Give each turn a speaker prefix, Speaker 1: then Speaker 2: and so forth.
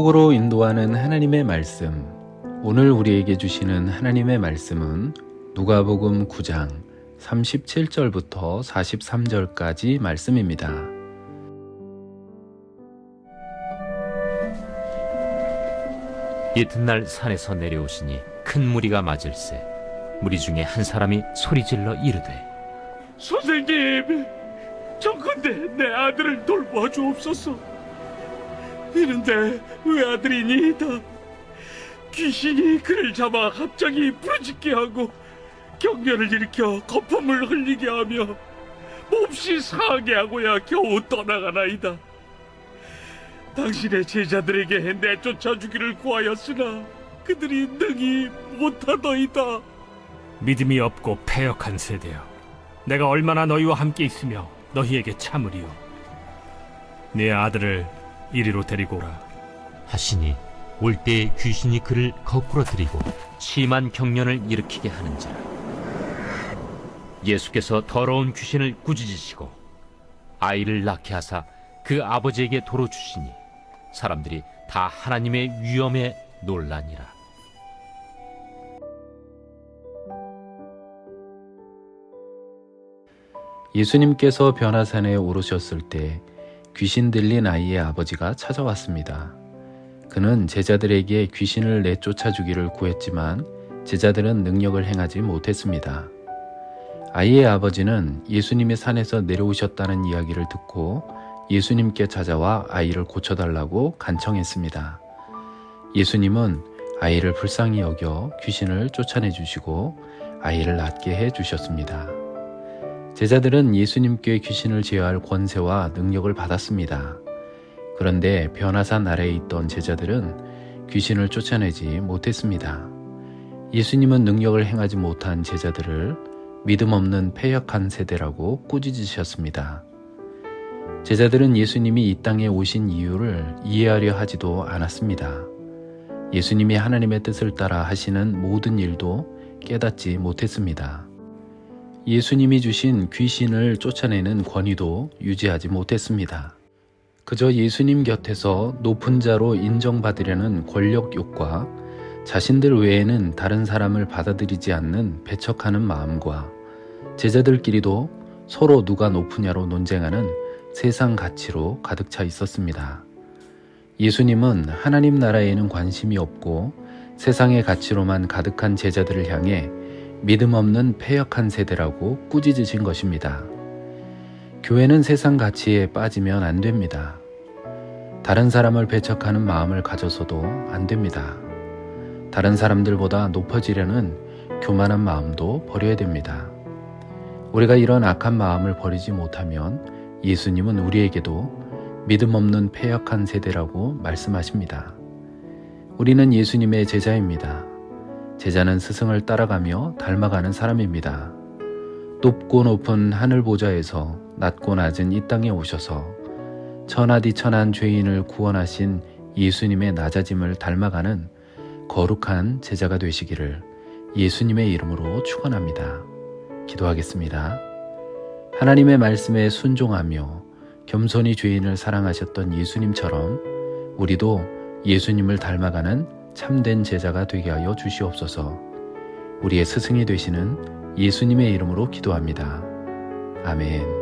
Speaker 1: 천국으로 인도하는 하나님의 말씀. 오늘 우리에게 주시는 하나님의 말씀은 누가복음 9장 37절부터 43절까지 말씀입니다.
Speaker 2: 이튿날 산에서 내려오시니 큰 무리가 맞을세. 무리 중에 한 사람이 소리질러 이르되,
Speaker 3: 선생님, 정컨대 내 아들을 돌보아 주옵소서. 이런데 외아들이니이다. 귀신이 그를 잡아 갑자기 부르짖게 하고 경련을 일으켜 거품을 흘리게 하며 몹시 상하게 하고야 겨우 떠나가나이다. 당신의 제자들에게 내쫓아 주기를 구하였으나 그들이 능히 못하더이다.
Speaker 4: 믿음이 없고 패역한 세대여, 내가 얼마나 너희와 함께 있으며 너희에게 참으리요. 네 아들을 이리로 데리고 오라
Speaker 2: 하시니 올 때에 귀신이 그를 거꾸로 들이고 심한 경련을 일으키게 하는지라. 예수께서 더러운 귀신을 꾸짖으시고 아이를 낳게 하사 그 아버지에게 도로 주시니 사람들이 다 하나님의 위엄에 놀라니라.
Speaker 1: 예수님께서 변화산에 오르셨을 때 귀신 들린 아이의 아버지가 찾아왔습니다. 그는 제자들에게 귀신을 내쫓아 주기를 구했지만 제자들은 능력을 행하지 못했습니다. 아이의 아버지는 예수님이 산에서 내려오셨다는 이야기를 듣고 예수님께 찾아와 아이를 고쳐달라고 간청했습니다. 예수님은 아이를 불쌍히 여겨 귀신을 쫓아내 주시고 아이를 낫게 해 주셨습니다. 제자들은 예수님께 귀신을 제어할 권세와 능력을 받았습니다. 그런데 변화산 아래에 있던 제자들은 귀신을 쫓아내지 못했습니다. 예수님은 능력을 행하지 못한 제자들을 믿음 없는 패역한 세대라고 꾸짖으셨습니다. 제자들은 예수님이 이 땅에 오신 이유를 이해하려 하지도 않았습니다. 예수님이 하나님의 뜻을 따라 하시는 모든 일도 깨닫지 못했습니다. 예수님이 주신 귀신을 쫓아내는 권위도 유지하지 못했습니다. 그저 예수님 곁에서 높은 자로 인정받으려는 권력욕과 자신들 외에는 다른 사람을 받아들이지 않는 배척하는 마음과 제자들끼리도 서로 누가 높으냐로 논쟁하는 세상 가치로 가득 차 있었습니다. 예수님은 하나님 나라에는 관심이 없고 세상의 가치로만 가득한 제자들을 향해 믿음 없는 패역한 세대라고 꾸짖으신 것입니다. 교회는 세상 가치에 빠지면 안 됩니다. 다른 사람을 배척하는 마음을 가져서도 안 됩니다. 다른 사람들보다 높아지려는 교만한 마음도 버려야 됩니다. 우리가 이런 악한 마음을 버리지 못하면 예수님은 우리에게도 믿음 없는 패역한 세대라고 말씀하십니다. 우리는 예수님의 제자입니다. 제자는 스승을 따라가며 닮아가는 사람입니다. 높고 높은 하늘 보좌에서 낮고 낮은 이 땅에 오셔서 천하디천한 죄인을 구원하신 예수님의 낮아짐을 닮아가는 거룩한 제자가 되시기를 예수님의 이름으로 축원합니다. 기도하겠습니다. 하나님의 말씀에 순종하며 겸손히 죄인을 사랑하셨던 예수님처럼 우리도 예수님을 닮아가는 참된 제자가 되게 하여 주시옵소서. 우리의 스승이 되시는 예수님의 이름으로 기도합니다. 아멘.